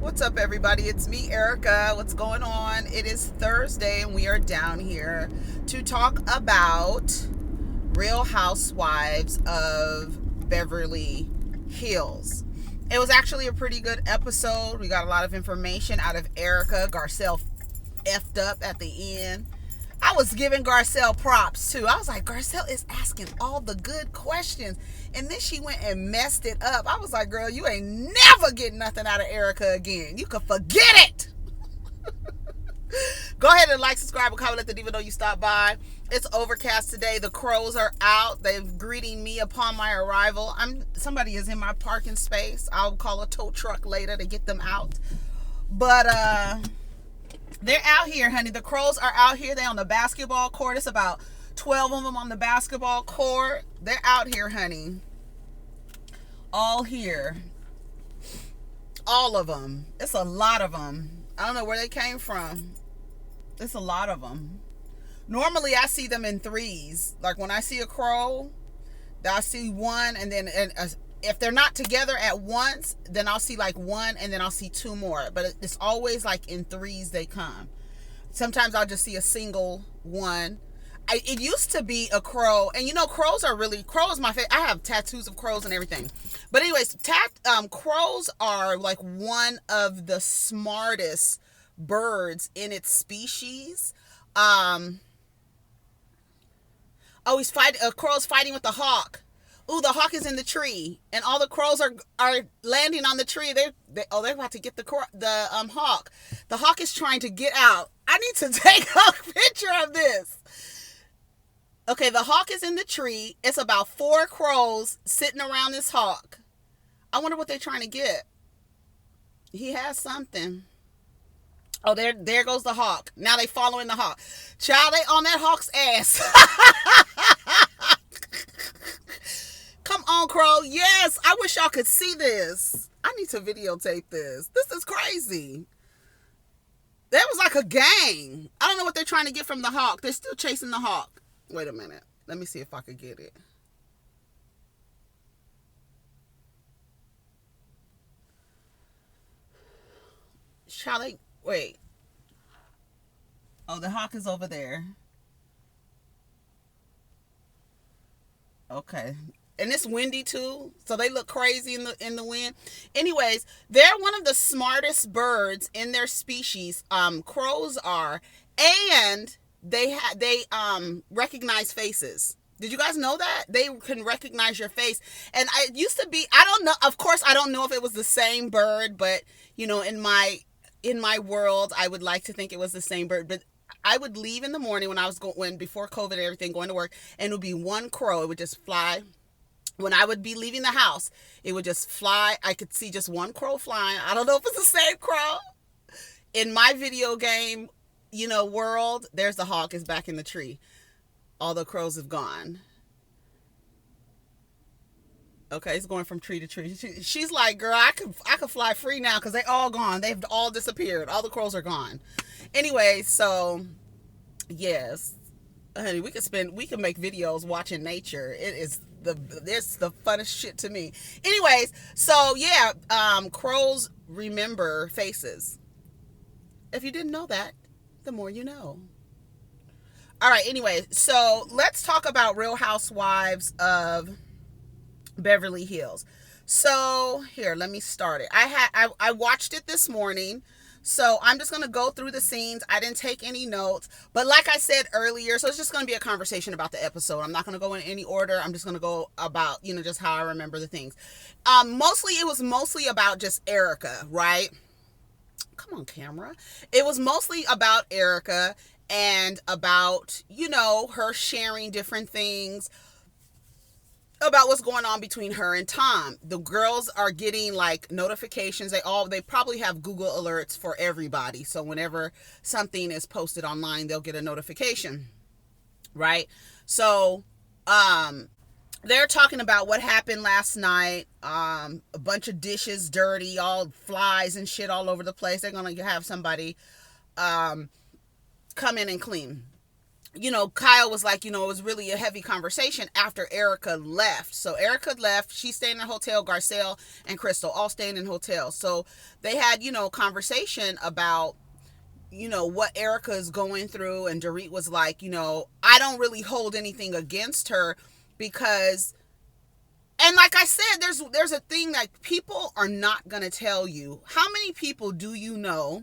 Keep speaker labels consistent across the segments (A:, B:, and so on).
A: What's up, everybody? It's me, Erica. What's going on? It is Thursday, and we are down here to talk about Real Housewives of Beverly Hills. It was actually a pretty good episode. We got a lot of information out of Erica. Garcelle effed up at the end. I was giving Garcelle props too. I was like, Garcelle is asking all the good questions. And then she went and messed it up. I was like, girl, you ain't never getting nothing out of Erica again. You can forget it. Go ahead and like, subscribe, and comment. Let the diva know you stopped by. It's overcast today. The crows are out. They're greeting me upon my arrival. Somebody is in my parking space. I'll call a tow truck later to get them out. But they're out here, honey. The crows are out here. They're on the basketball court. It's about 12 of them on the basketball court. They're out here, honey. All here. All of them. It's a lot of them. I don't know where they came from. It's a lot of them. Normally, I see them in threes. Like when I see a crow, I see one, and then if they're not together at once, then I'll see like one, and then I'll see two more. But it's always like in threes they come. Sometimes I'll just see a single one. It used to be a crow, and crow is my favorite. I have tattoos of crows and everything. But anyways, crows are like one of the smartest birds in its species. A crow's fighting with the hawk. Ooh, the hawk is in the tree, and all the crows are landing on the tree. They're about to get the hawk. The hawk is trying to get out. I need to take a picture of this. Okay, the hawk is in the tree. It's about 4 crows sitting around this hawk. I wonder what they're trying to get. He has something. Oh, there goes the hawk. Now they following the hawk. Child, they on that hawk's ass. Come on, crow. Yes, I wish y'all could see this. I need to videotape this. This is crazy. That was like a gang. I don't know what they're trying to get from the hawk. They're still chasing the hawk. Wait a minute. Let me see if I could get it. Charlie, wait. Oh, the hawk is over there. Okay. And it's windy too, so they look crazy in the wind. Anyways, they're one of the smartest birds in their species. Crows are, and they recognize faces. Did you guys know that? They can recognize your face. And I used to be, I don't know, of course I don't know if it was the same bird, but in my world, I would like to think it was the same bird. But I would leave in the morning before COVID and everything, going to work, and it would be one crow. It would just fly. When I would be leaving the house, it would just fly. I could see just one crow flying. I don't know if it's the same crow. In my video game, world, there's the hawk is back in the tree. All the crows have gone. Okay, it's going from tree to tree. She's like, girl, I could fly free now because they all gone. They've all disappeared. All the crows are gone. Anyway, so yes, honey, we can make videos watching nature. It's the funnest shit to me. Anyways, so yeah, crows remember faces. If you didn't know that, the more you know. All right, anyway, so let's talk about Real Housewives of Beverly Hills. So here, let me start it. I watched it this morning. So I'm just going to go through the scenes. I didn't take any notes. But like I said earlier, so it's just going to be a conversation about the episode. I'm not going to go in any order. I'm just going to go about, just how I remember the things. It was mostly about just Erica, right? Come on, camera. It was mostly about Erica and about, her sharing different things about what's going on between her and Tom. The girls are getting like notifications. They probably have Google alerts for everybody. So whenever something is posted online, they'll get a notification, right? So, they're talking about what happened last night. A bunch of dishes dirty, all flies and shit all over the place. They're going to have somebody, come in and clean. Kyle was like, it was really a heavy conversation after Erica left. So Erica left. She stayed in a hotel. Garcelle and Crystal all staying in hotels. So they had, conversation about, what Erica is going through. And Dorit was like, I don't really hold anything against her because, and like I said, there's a thing that people are not going to tell you. How many people do you know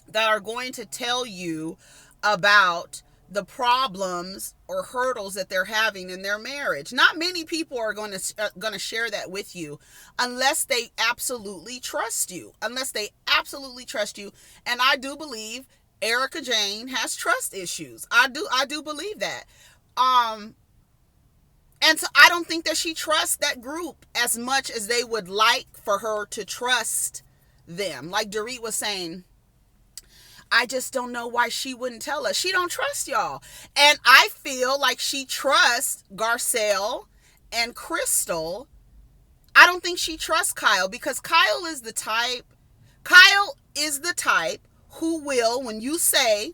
A: that are going to tell you about the problems or hurdles that they're having in their marriage? Not many people are going to share that with you unless they absolutely trust you. And I do believe Erica Jane has trust issues. I do believe that. And so I don't think that she trusts that group as much as they would like for her to trust them. Like Dorit was saying, I just don't know why she wouldn't tell us. She don't trust y'all. And I feel like she trusts Garcelle and Crystal. I don't think she trusts Kyle, because Kyle is the type who will, when you say,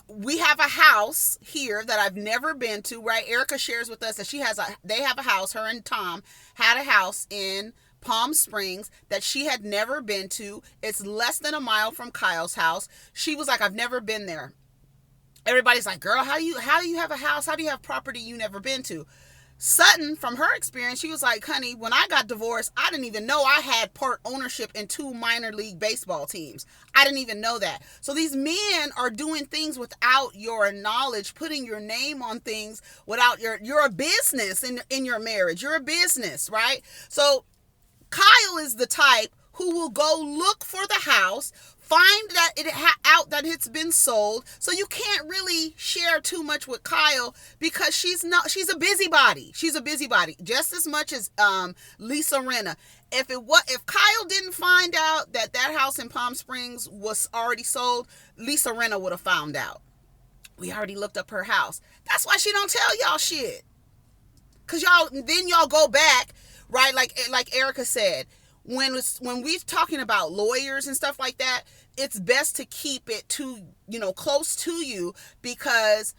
A: we have a house here that I've never been to, right? Erica shares with us that they have a house, her and Tom had a house in Palm Springs that she had never been to. It's less than a mile from Kyle's house. She was like, I've never been there. Everybody's like, girl, how do you have a house? How do you have property you never been to? Sutton, from her experience, she was like, honey, when I got divorced, I didn't even know I had part ownership in 2 minor league baseball teams. I didn't even know that. So these men are doing things without your knowledge, putting your name on things without you're a business in your marriage. You're a business, right? So Kyle is the type who will go look for the house, find that out that it's been sold. So you can't really share too much with Kyle because she's a busybody. She's a busybody just as much as Lisa Rinna. If Kyle didn't find out that house in Palm Springs was already sold, Lisa Rinna would have found out. We already looked up her house. That's why she don't tell y'all shit. Cause y'all go back, right? Like Erica said, when we're talking about lawyers and stuff like that, it's best to keep it close to you, because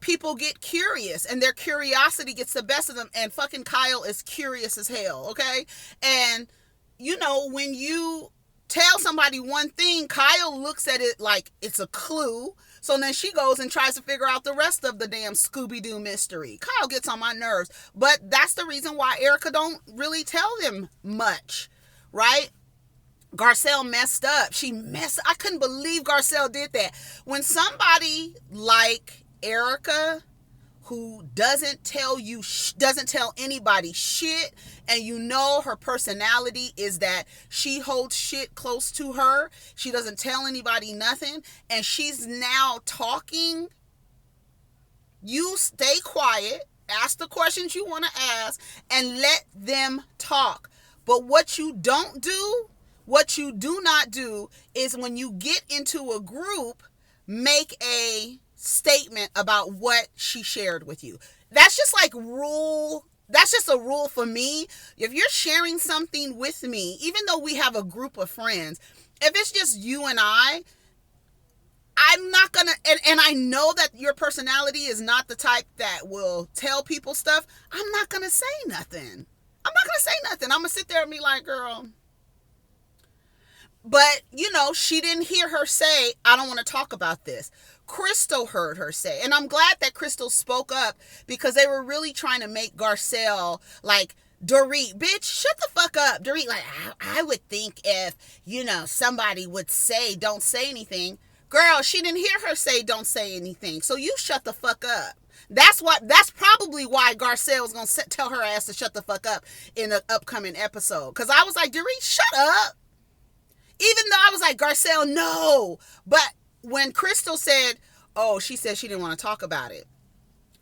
A: people get curious and their curiosity gets the best of them. And fucking Kyle is curious as hell, okay? And when you tell somebody one thing, Kyle looks at it like it's a clue. So then she goes and tries to figure out the rest of the damn Scooby-Doo mystery. Kyle gets on my nerves. But that's the reason why Erica don't really tell them much, right? Garcelle messed up. I couldn't believe Garcelle did that. When somebody like Erica, who doesn't tell anybody shit, and her personality is that she holds shit close to her, she doesn't tell anybody nothing, and she's now talking, you stay quiet, ask the questions you want to ask, and let them talk. But what you do not do is, when you get into a group, make a statement about what she shared with you. That's just a rule for me. If you're sharing something with me, even though we have a group of friends, if it's just you and I'm not gonna, and I know that your personality is not the type that will tell people stuff, I'm not gonna say nothing. I'm gonna sit there and be like, girl. But, she didn't hear her say, I don't want to talk about this. Crystal heard her say, and I'm glad that Crystal spoke up, because they were really trying to make Garcelle like, Dorit, bitch, shut the fuck up. Dorit, like, I would think if, somebody would say, don't say anything. Girl, she didn't hear her say, don't say anything. So you shut the fuck up. That's probably why Garcelle was going to tell her ass to shut the fuck up in the upcoming episode. Because I was like, Dorit, shut up. Even though I was like, Garcelle, no. But when Crystal said, she said she didn't want to talk about it,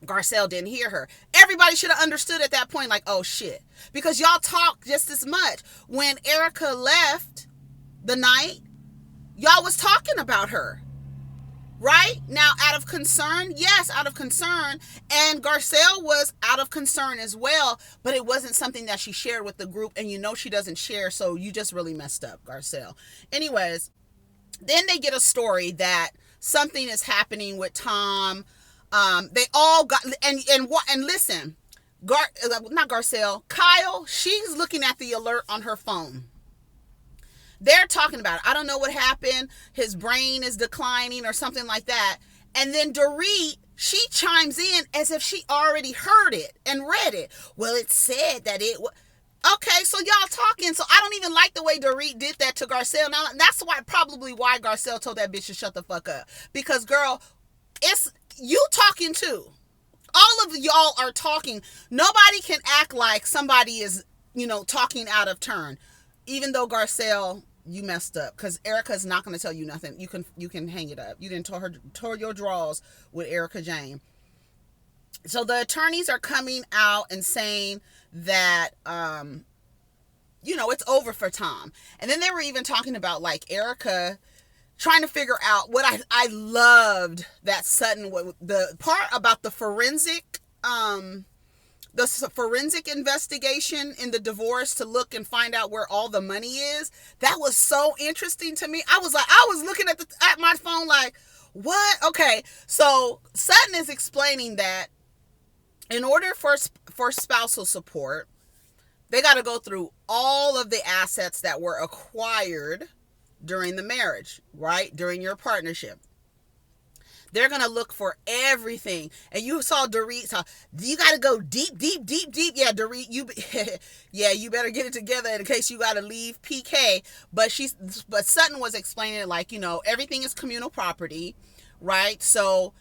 A: Garcelle didn't hear her. Everybody should have understood at that point, like, oh shit. Because y'all talk just as much. When Erica left the night, y'all was talking about her. Right? Now, out of concern, yes, out of concern. And Garcelle was out of concern as well, but it wasn't something that she shared with the group, and she doesn't share, so you just really messed up, Garcelle. Anyways, then they get a story that something is happening with Tom. They all got, and listen, not Garcelle, Kyle, she's looking at the alert on her phone. They're talking about it. I don't know what happened. His brain is declining or something like that. And then Dorit, she chimes in as if she already heard it and read it. Well, it said that it was. Okay, so y'all talking. So I don't even like the way Dorit did that to Garcelle. Now, that's probably why Garcelle told that bitch to shut the fuck up. Because, girl, it's you talking too. All of y'all are talking. Nobody can act like somebody is, talking out of turn. Even though Garcelle, you messed up, because Erica's not going to tell you nothing. You can hang it up. You didn't tore your drawers with Erica Jane. So the attorneys are coming out and saying that it's over for Tom. And then they were even talking about like Erica trying to figure out what I loved that Sutton, the part about the forensic investigation in the divorce to look and find out where all the money is. That was so interesting to me. I was looking at my phone like, what? Okay, so Sutton is explaining that in order for spousal support, they got to go through all of the assets that were acquired during the marriage, right? During your partnership. They're going to look for everything. And you saw Dorit, you got to go deep, deep, deep, deep. Yeah, Dorit, you better get it together in case you got to leave PK. But Sutton was explaining it like, everything is communal property, right? So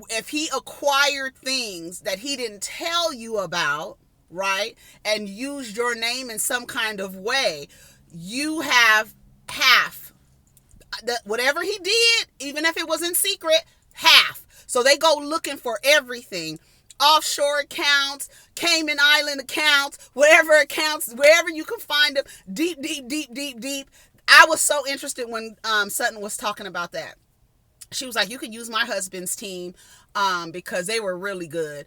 A: if he acquired things that he didn't tell you about, right, and used your name in some kind of way, you have half. Whatever he did, even if it was in secret, half. So they go looking for everything. Offshore accounts, Cayman Island accounts, wherever you can find them. Deep, deep, deep, deep, deep. I was so interested when Sutton was talking about that. She was like, you can use my husband's team because they were really good.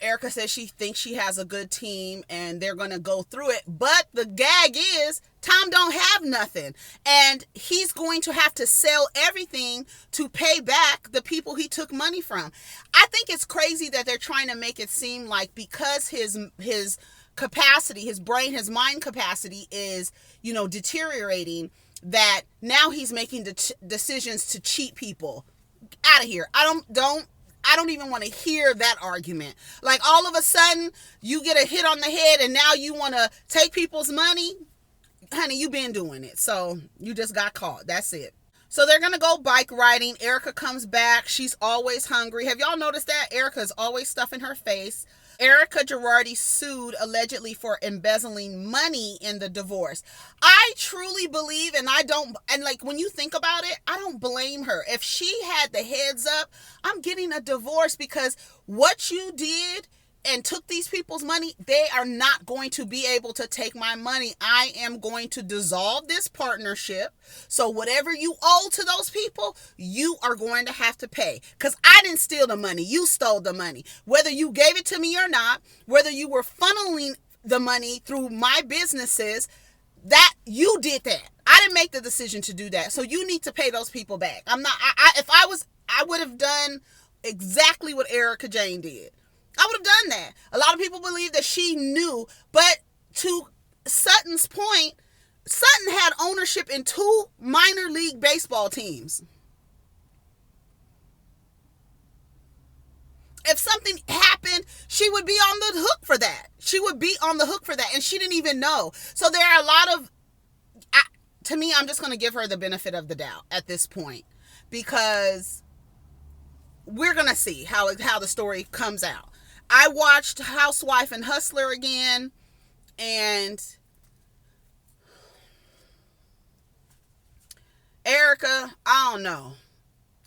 A: Erica says she thinks she has a good team and they're going to go through it. But the gag is Tom don't have nothing. And he's going to have to sell everything to pay back the people he took money from. I think it's crazy that they're trying to make it seem like because his capacity, his brain, his mind capacity is, deteriorating, that now he's making decisions to cheat people. Out of here. I don't even want to hear that argument. Like all of a sudden you get a hit on the head and now you want to take people's money. Honey, you've been doing it. So you just got caught. That's it. So they're going to go bike riding. Erica comes back. She's always hungry. Have y'all noticed that? Erica's always stuffing her face. Erica Girardi sued allegedly for embezzling money in the divorce. I truly believe, and when you think about it, I don't blame her. If she had the heads up, I'm getting a divorce because what you did and took these people's money, they are not going to be able to take my money. I am going to dissolve this partnership. So whatever you owe to those people, you are going to have to pay. Because I didn't steal the money. You stole the money. Whether you gave it to me or not, whether you were funneling the money through my businesses, that you did that. I didn't make the decision to do that. So you need to pay those people back. I would have done exactly what Erica Jane did. I would have done that. A lot of people believe that she knew, but to Sutton's point, Sutton had ownership in 2 minor league baseball teams. If something happened, she would be on the hook for that. And she didn't even know. So there are a lot of, to me, I'm just going to give her the benefit of the doubt at this point, because we're going to see how the story comes out. I watched Housewife and Hustler again, and Erica, I don't know.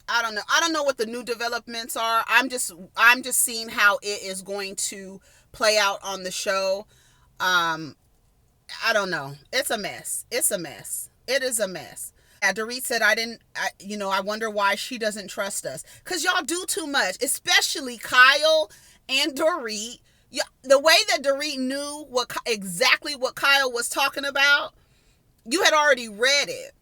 A: I don't know what the new developments are. I'm just seeing how it is going to play out on the show. I don't know. It's a mess. It is a mess. Dorit said, I wonder why she doesn't trust us. Because y'all do too much, especially Kyle and Dorit. The way that Dorit knew exactly what Kyle was talking about, you had already read it.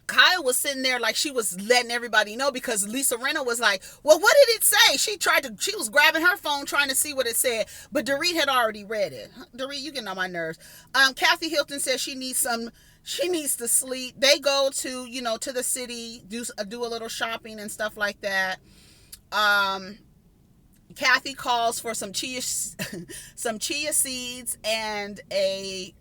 A: Kyle was sitting there like she was letting everybody know, because Lisa Rinna was like, well, what did it say? She was grabbing her phone trying to see what it said, but Dorit had already read it. Dorit, you getting on my nerves. Kathy Hilton says she needs to sleep. They go to, to the city, do a little shopping and stuff like that. Kathy calls for some chia seeds and a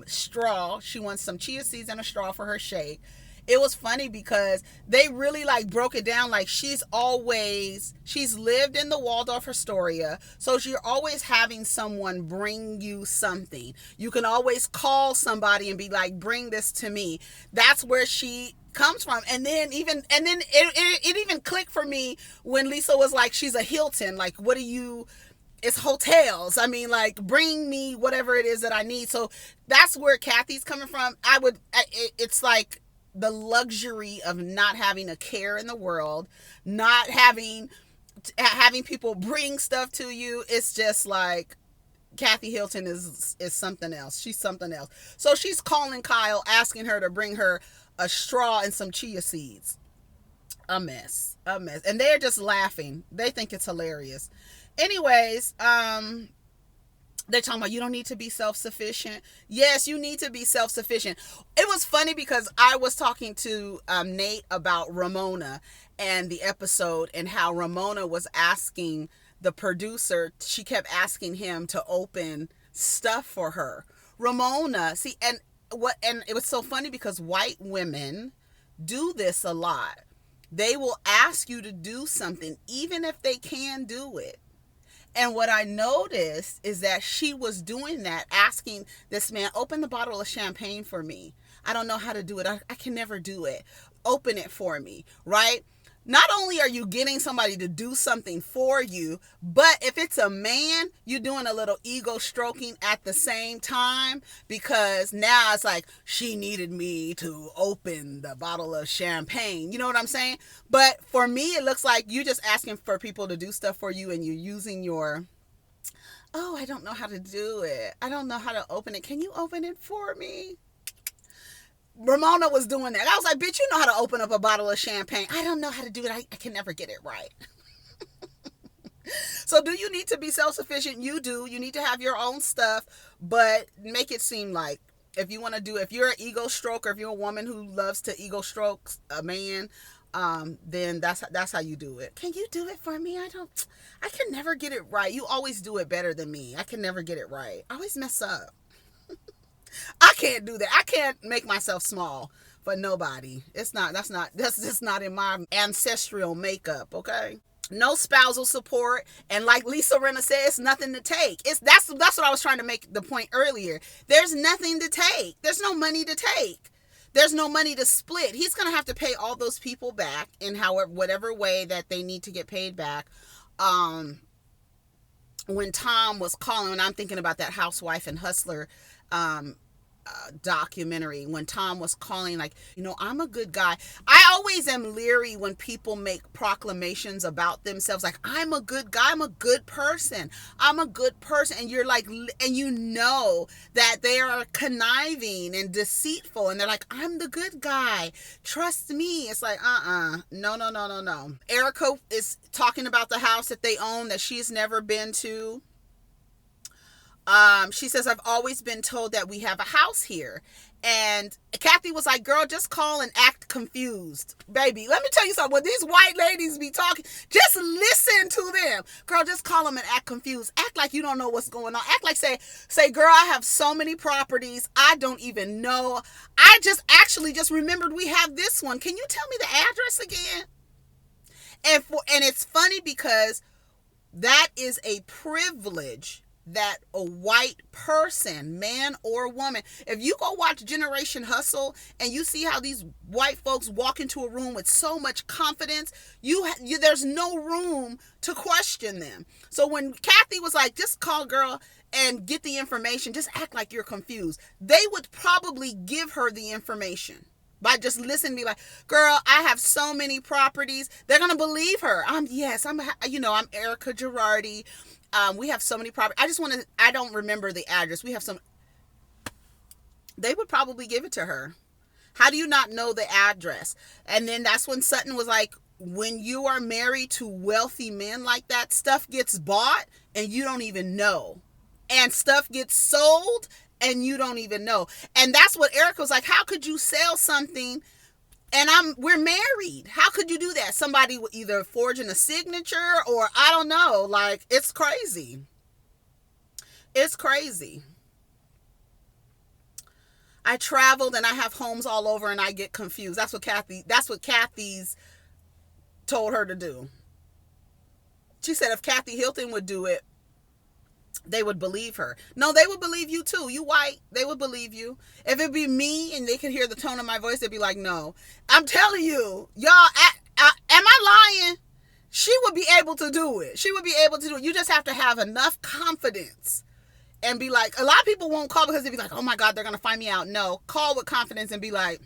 A: straw. She wants some chia seeds and a straw for her shake. It was funny because they really like broke it down. Like she's lived in the Waldorf Astoria, so you're always having someone bring you something. You can always call somebody and be like, bring this to me. That's where she comes from. And then it even clicked for me when Lisa was like, she's a Hilton. Like, it's hotels. I mean, like, bring me whatever it is that I need. So that's where Kathy's coming from. It's like the luxury of not having a care in the world, not having people bring stuff to you. It's just like, Kathy Hilton is something else. She's something else. So she's calling Kyle, asking her to bring her a straw and some chia seeds. A mess. And they're just laughing. They think it's hilarious. Anyways, they're talking about, you don't need to be self-sufficient. Yes, you need to be self-sufficient. It was funny because I was talking to Nate about Ramona and the episode, and how Ramona was asking the producer, she kept asking him to open stuff for her. Ramona, see, and it was so funny because white women do this a lot. They will ask you to do something even if they can do it. And what I noticed is that she was doing that, asking this man, open the bottle of champagne for me. I don't know how to do it. I can never do it. Open it for me, right? Not only are you getting somebody to do something for you, but if it's a man, you're doing a little ego stroking at the same time, because now it's like, she needed me to open the bottle of champagne. You know what I'm saying? But for me, it looks like you're just asking for people to do stuff for you, and you're using your, oh, I don't know how to do it. I don't know how to open it. Can you open it for me? Ramona was doing that. I was like, bitch, you know how to open up a bottle of champagne. I don't know how to do it. I can never get it right. So do you need to be self-sufficient? You do. You need to have your own stuff, but make it seem like, if you're an ego stroker, if you're a woman who loves to ego stroke a man, then that's how you do it. Can you do it for me? I can never get it right. You always do it better than me. I can never get it right. I always mess up. I can't do that. I can't make myself small for nobody. That's just not in my ancestral makeup, okay? No spousal support, and like Lisa Rinna said, it's nothing to take. That's what I was trying to make the point earlier. There's nothing to take. There's no money to take. There's no money to split. He's gonna have to pay all those people back in whatever way that they need to get paid back. When Tom was calling, I'm thinking about that Housewife and Hustler documentary, when Tom was calling, like, I'm a good guy. I always am leery when people make proclamations about themselves, like, I'm a good guy, I'm a good person, and you're like, and you know that they are conniving and deceitful, and they're like, I'm the good guy, trust me. It's like, no. Erica is talking about the house that they own that she's never been to. She says, I've always been told that we have a house here. And Kathy was like, girl, just call and act confused. Baby, let me tell you something. When these white ladies be talking, just listen to them. Girl, just call them and act confused. Act like you don't know what's going on. Act like, say, girl, I have so many properties, I don't even know. I just remembered we have this one. Can you tell me the address again? And it's funny because that is a privilege that a white person, man or woman, if you go watch Generation Hustle and you see how these white folks walk into a room with so much confidence, there's no room to question them. So when Kathy was like, just call girl and get the information, just act like you're confused, they would probably give her the information. By just listening, be like, girl, I have so many properties. They're going to believe her. I'm Erica Girardi. We have so many properties. I don't remember the address. We have some. They would probably give it to her. How do you not know the address? And then that's when Sutton was like, when you are married to wealthy men like that, stuff gets bought and you don't even know. And stuff gets sold and you don't even know. And that's what Erica was like, how could you sell something and we're married? How could you do that? Somebody either forging a signature or I don't know. Like, it's crazy. It's crazy. I traveled and I have homes all over and I get confused. That's what Kathy's told her to do. She said if Kathy Hilton would do it, they would believe her. No, they would believe you too. You white, they would believe you. If it'd be me and they could hear the tone of my voice, they'd be like, no. I'm telling you, y'all, am I lying? She would be able to do it. She would be able to do it. You just have to have enough confidence and be like, a lot of people won't call because they'd be like, oh my God, they're going to find me out. No, call with confidence and be like,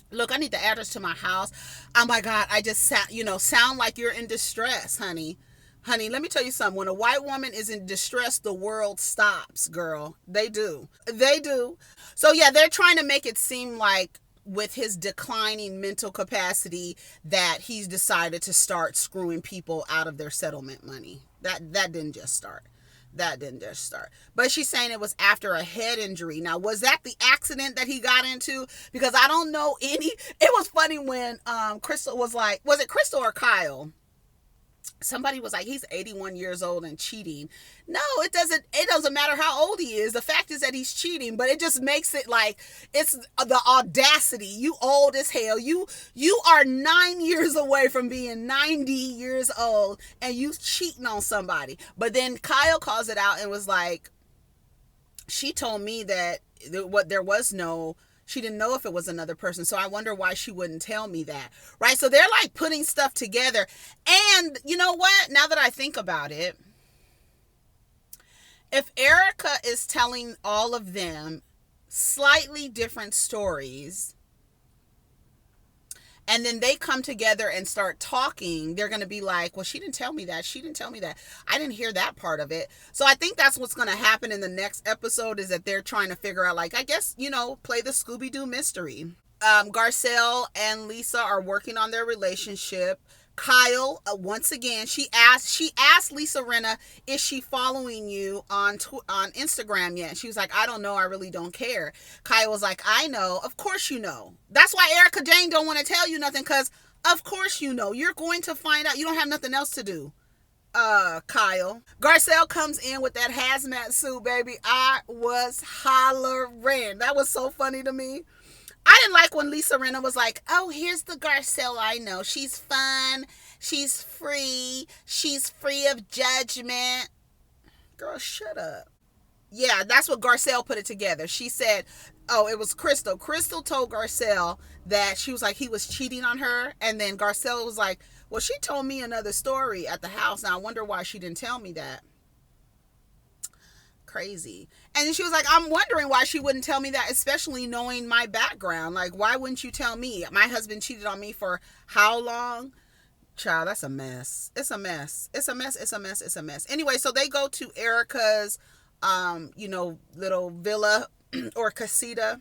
A: look, I need the address to my house. Oh my God, I just sound like you're in distress, honey. Honey, let me tell you something. When a white woman is in distress, the world stops, girl. They do. They do. So yeah, they're trying to make it seem like with his declining mental capacity that he's decided to start screwing people out of their settlement money. That didn't just start. That didn't just start. But she's saying it was after a head injury. Now, was that the accident that he got into? Because I don't know any. It was funny when Crystal was like, was it Crystal or Kyle? Somebody was like, he's 81 years old and cheating. No, it doesn't matter how old he is. The fact is that he's cheating, but it just makes it like it's the audacity. You old as hell. You are 9 years away from being 90 years old and you cheating on somebody. But then Kyle calls it out and was like, she told me that she didn't know if it was another person. So I wonder why she wouldn't tell me that. Right? So they're like putting stuff together. And you know what? Now that I think about it, if Erica is telling all of them slightly different stories, and then they come together and start talking, they're going to be like, well, she didn't tell me that. She didn't tell me that. I didn't hear that part of it. So I think that's what's going to happen in the next episode is that they're trying to figure out, like, I guess, play the Scooby-Doo mystery. Garcelle and Lisa are working on their relationship. Kyle, once again, she asked Lisa Rinna, is she following you on Instagram yet? She was like, I don't know. I really don't care. Kyle was like, I know. Of course you know. That's why Erica Jane don't want to tell you nothing, because of course you know. You're going to find out. You don't have nothing else to do. Kyle. Garcelle comes in with that hazmat suit, baby. I was hollering. That was so funny to me. I didn't like when Lisa Rinna was like, oh, here's the Garcelle I know. She's fun. She's free. She's free of judgment. Girl, shut up. Yeah, that's what Garcelle put it together. She said, oh, it was Crystal. Crystal told Garcelle that she was like, he was cheating on her. And then Garcelle was like, well, she told me another story at the house. Now I wonder why she didn't tell me that. Crazy. And then she was like, I'm wondering why she wouldn't tell me that, especially knowing my background. Like, why wouldn't you tell me? My husband cheated on me for how long? Child, that's a mess. It's a mess. It's a mess. It's a mess. It's a mess. Anyway, so they go to Erica's, little villa or casita.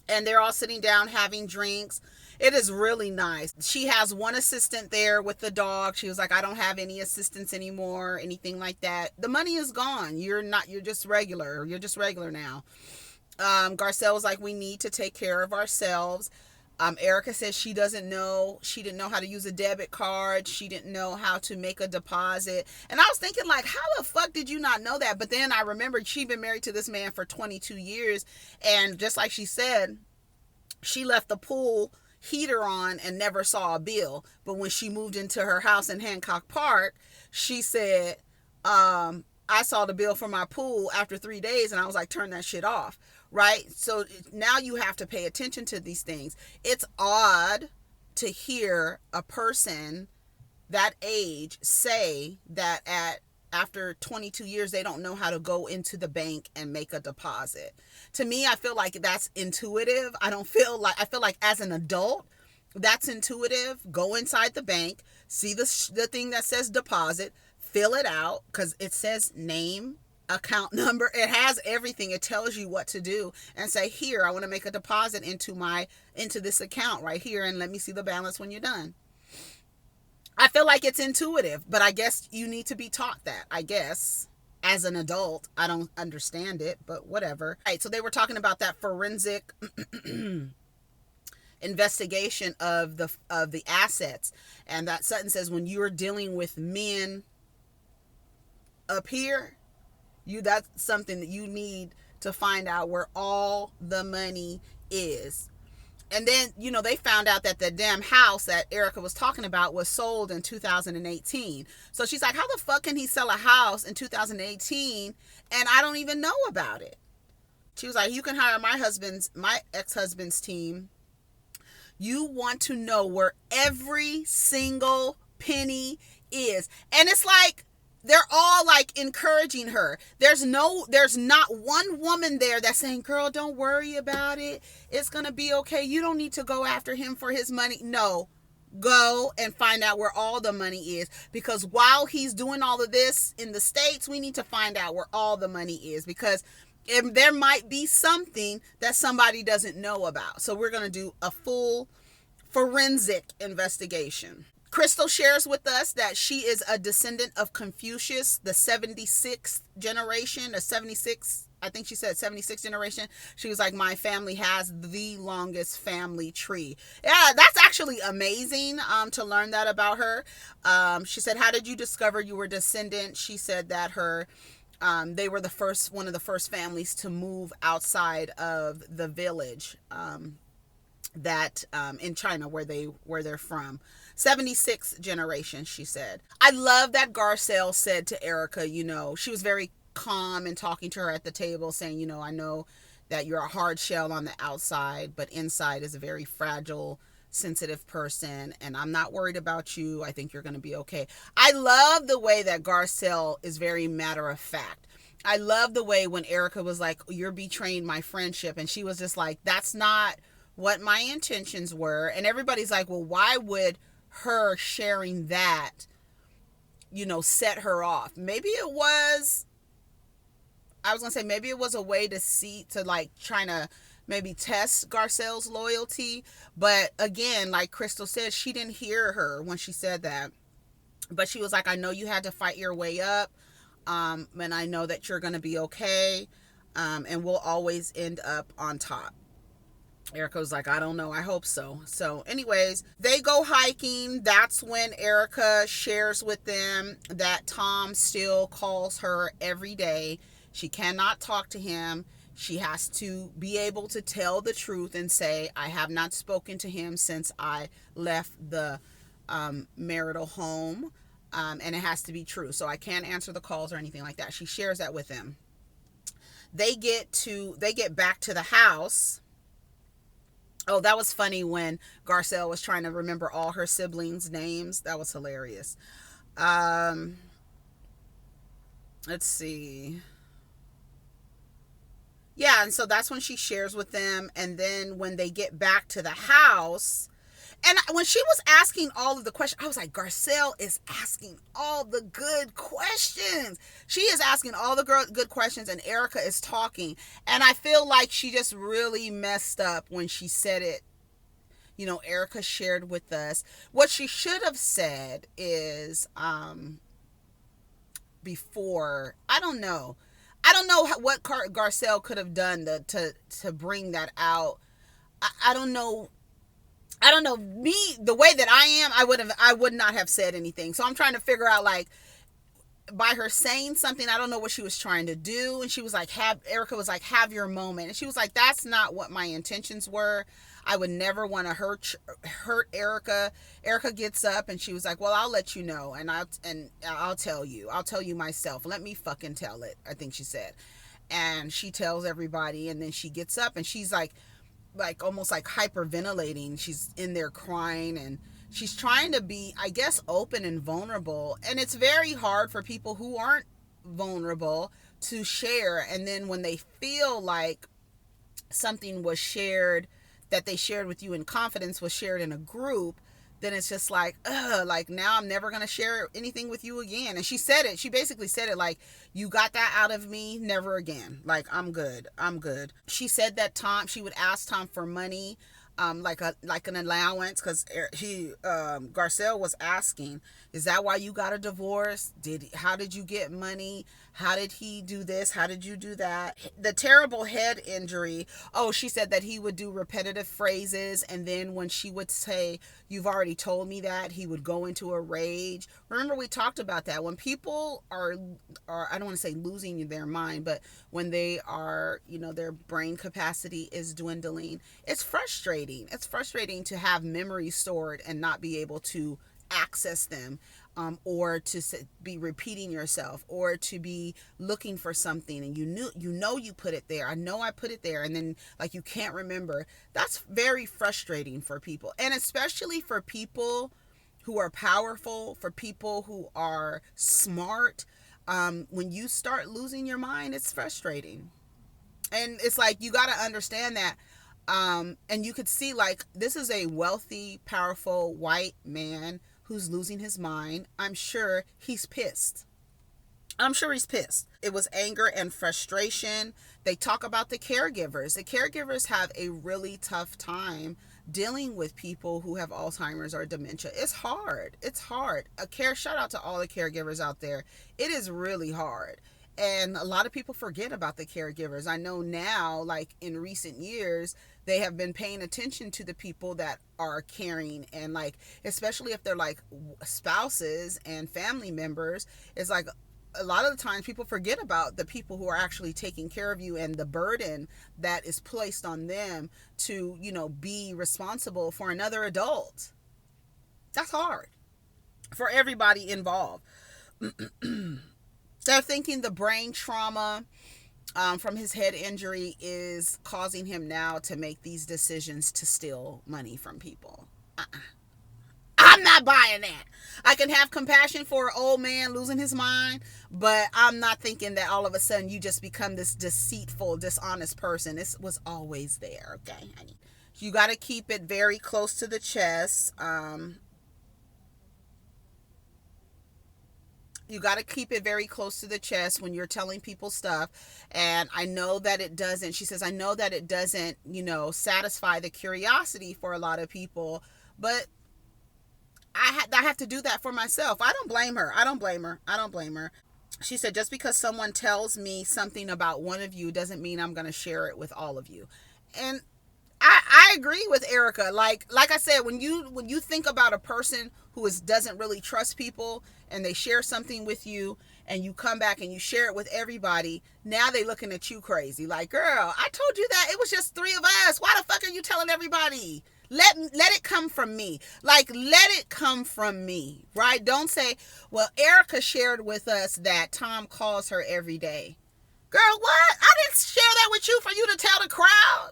A: And they're all sitting down having drinks. It is really nice. She has one assistant there with the dog. She was like, I don't have any assistants anymore, anything like that. The money is gone. You're just regular. You're just regular now. Garcelle was like, we need to take care of ourselves. Erica says she didn't know how to use a debit card. She didn't know how to make a deposit. And I was thinking, like, how the fuck did you not know that? But then I remembered she'd been married to this man for 22 years. And just like she said, she left the pool heater on and never saw a bill. But when she moved into her house in Hancock Park, she said, I saw the bill for my pool after 3 days and I was like, turn that shit off. Right? So now you have to pay attention to these things. It's odd to hear a person that age say that after 22 years, they don't know how to go into the bank and make a deposit. To me, I feel like that's intuitive. I feel like as an adult, that's intuitive. Go inside the bank, see the thing that says deposit, fill it out because it says name, account number. It has everything. It tells you what to do and say, here, I want to make a deposit into this account right here, and let me see the balance when you're done. I feel like it's intuitive, but I guess you need to be taught that, I guess. As an adult, I don't understand it, but whatever. Right, so they were talking about that forensic investigation of the assets, and that Sutton says when you're dealing with men up here, that's something that you need to find out where all the money is. And then, they found out that the damn house that Erica was talking about was sold in 2018. So she's like, how the fuck can he sell a house in 2018 and I don't even know about it? She was like, you can hire my ex-husband's team. You want to know where every single penny is. And it's like, they're all like encouraging her. There's not one woman there that's saying, girl, don't worry about it. It's going to be okay. You don't need to go after him for his money. No, go and find out where all the money is. Because while he's doing all of this in the States, we need to find out where all the money is. Because there might be something that somebody doesn't know about. So we're going to do a full forensic investigation. Crystal shares with us that she is a descendant of Confucius, the 76th generation, I think she said 76th generation. She was like, my family has the longest family tree. Yeah, that's actually amazing to learn that about her. She said, how did you discover you were descendant? She said that they were one of the first families to move outside of the village that in China where they're from. 76th generation, she said. I love that Garcelle said to Erica, she was very calm and talking to her at the table, saying, I know that you're a hard shell on the outside, but inside is a very fragile, sensitive person, and I'm not worried about you. I think you're going to be okay. I love the way that Garcelle is very matter of fact. I love the way when Erica was like, you're betraying my friendship, and she was just like, that's not what my intentions were. And everybody's like, well, why would her sharing that, set her off? Maybe it was a way to like trying to maybe test Garcelle's loyalty. But again, like Crystal said, she didn't hear her when she said that. But she was like, I know you had to fight your way up. And I know that you're going to be okay. And we'll always end up on top. Erica was like, I don't know. I hope so. So anyways, they go hiking. That's when Erica shares with them that Tom still calls her every day. She cannot talk to him. She has to be able to tell the truth and say, I have not spoken to him since I left the marital home. And it has to be true. So I can't answer the calls or anything like that. She shares that with him. They get back to the house. Oh, that was funny when Garcelle was trying to remember all her siblings' names. That was hilarious. Let's see. Yeah, and so that's when she shares with them. And then when they get back to the house, and when she was asking all of the questions, I was like, Garcelle is asking all the good questions. She is asking all the good questions, and Erica is talking. And I feel like she just really messed up when she said it. Erica shared with us. What she should have said is, before, I don't know what Garcelle could have done to bring that out. I don't know. Me, the way that I am, I would not have said anything. So I'm trying to figure out, like, by her saying something, I don't know what she was trying to do. And she was like, Erica was like, have your moment. And she was like, that's not what my intentions were. I would never want to hurt Erica. Erica gets up and she was like, well, I'll let you know. And I'll tell you myself. Let me fucking tell it, I think she said. And she tells everybody, and then she gets up and she's like almost like hyperventilating. She's in there crying, and she's trying to be, I guess, open and vulnerable. And it's very hard for people who aren't vulnerable to share. And then when they feel like something was shared that they shared with you in confidence was shared in a group, then it's just like, ugh, like now I'm never going to share anything with you again. And she said it. She basically said it like, you got that out of me, never again. Like, I'm good. I'm good. She said that she would ask Tom for money, like an allowance, because Garcelle was asking, is that why you got a divorce? How did you get money? How did he do this? How did you do that? The terrible head injury. Oh, she said that he would do repetitive phrases, and then when she would say, you've already told me that, he would go into a rage. Remember, we talked about that. When people are I don't want to say losing their mind, but when they are, their brain capacity is dwindling, it's frustrating. It's frustrating to have memories stored and not be able to access them, or to be repeating yourself, or to be looking for something and you put it there. I know I put it there, and then like you can't remember. That's very frustrating for people, and especially for people who are powerful, for people who are smart. When you start losing your mind, it's frustrating. And it's like, you got to understand that. And you could see, like, this is a wealthy, powerful white man who's losing his mind. I'm sure he's pissed. It was anger and frustration. They talk about the caregivers. The caregivers have a really tough time dealing with people who have Alzheimer's or dementia. It's hard. Shout out to all the caregivers out there. It is really hard. And a lot of people forget about the caregivers. I know now, like in recent years, they have been paying attention to the people that are caring, and like, especially if they're like spouses and family members, it's like a lot of the times people forget about the people who are actually taking care of you and the burden that is placed on them to, be responsible for another adult. That's hard for everybody involved. They're thinking the brain trauma from his head injury is causing him now to make these decisions to steal money from people. I'm not buying that. I can have compassion for an old man losing his mind, but I'm not thinking that all of a sudden you just become this deceitful, dishonest person. This was always there, okay, honey? You got to keep it very close to the chest. You got to keep it very close to the chest when you're telling people stuff. And I know that it doesn't, she says, I know that it doesn't, satisfy the curiosity for a lot of people, but I have to do that for myself. I don't blame her. She said, just because someone tells me something about one of you doesn't mean I'm going to share it with all of you. And I agree with Erica. Like I said, when you think about a person who doesn't really trust people, and they share something with you, and you come back and you share it with everybody, now they looking at you crazy. Like, girl, I told you that it was just 3 of us. Why the fuck are you telling everybody? Let it come from me. Like, let it come from me, right? Don't say, well, Erica shared with us that Tom calls her every day. Girl, what? I didn't share that with you for you to tell the crowd.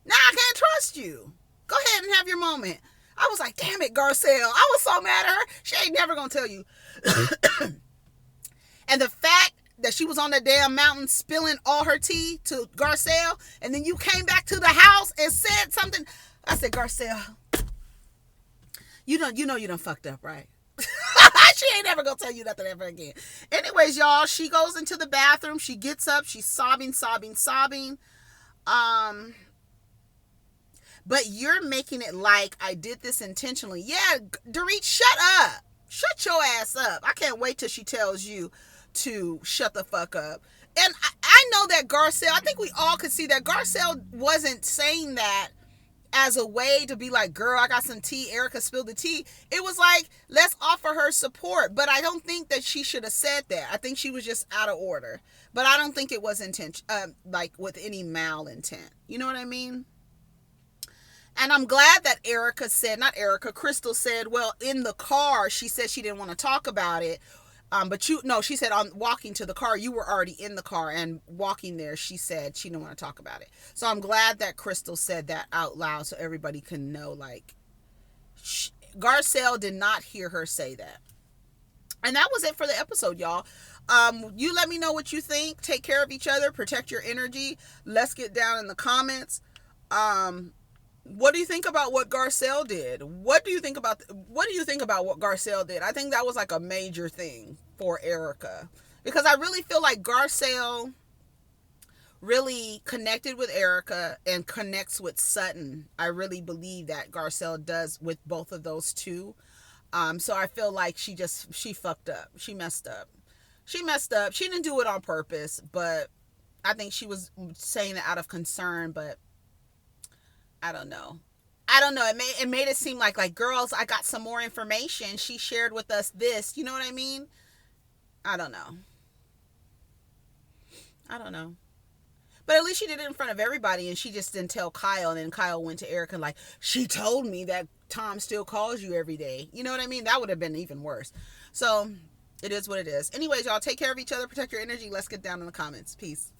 A: Now I can't trust you. Go ahead and have your moment. I was like, damn it, Garcelle. I was so mad at her. She ain't never going to tell you. And the fact that she was on the damn mountain spilling all her tea to Garcelle, and then you came back to the house and said something. I said, Garcelle, you know you done fucked up, right? She ain't never going to tell you nothing ever again. Anyways, y'all, she goes into the bathroom. She gets up. She's sobbing. But you're making it like I did this intentionally. Yeah, Dorit, shut up. Shut your ass up. I can't wait till she tells you to shut the fuck up. And I know that Garcelle, I think we all could see that Garcelle wasn't saying that as a way to be like, girl, I got some tea. Erica spilled the tea. It was like, let's offer her support. But I don't think that she should have said that. I think she was just out of order. But I don't think it was like with any malintent. You know what I mean? And I'm glad that Crystal said, well, in the car, she said she didn't want to talk about it. She said on walking to the car, you were already in the car, and walking there, she said she didn't want to talk about it. So I'm glad that Crystal said that out loud so everybody can know, like, Garcelle did not hear her say that. And that was it for the episode, y'all. You let me know what you think. Take care of each other. Protect your energy. Let's get down in the comments. What do you think about what Garcelle did? What do you think about what Garcelle did? I think that was like a major thing for Erica, because I really feel like Garcelle really connected with Erica and connects with Sutton. I really believe that Garcelle does with both of those two. So I feel like she fucked up. She messed up. She messed up. She didn't do it on purpose, but I think she was saying it out of concern. But I don't know. I don't know. It made it seem like girls, I got some more information. She shared with us this. You know what I mean? I don't know. I don't know. But at least she did it in front of everybody, and she just didn't tell Kyle. And then Kyle went to Erica like, she told me that Tom still calls you every day. You know what I mean? That would have been even worse. So it is what it is. Anyways, y'all take care of each other, protect your energy. Let's get down in the comments. Peace.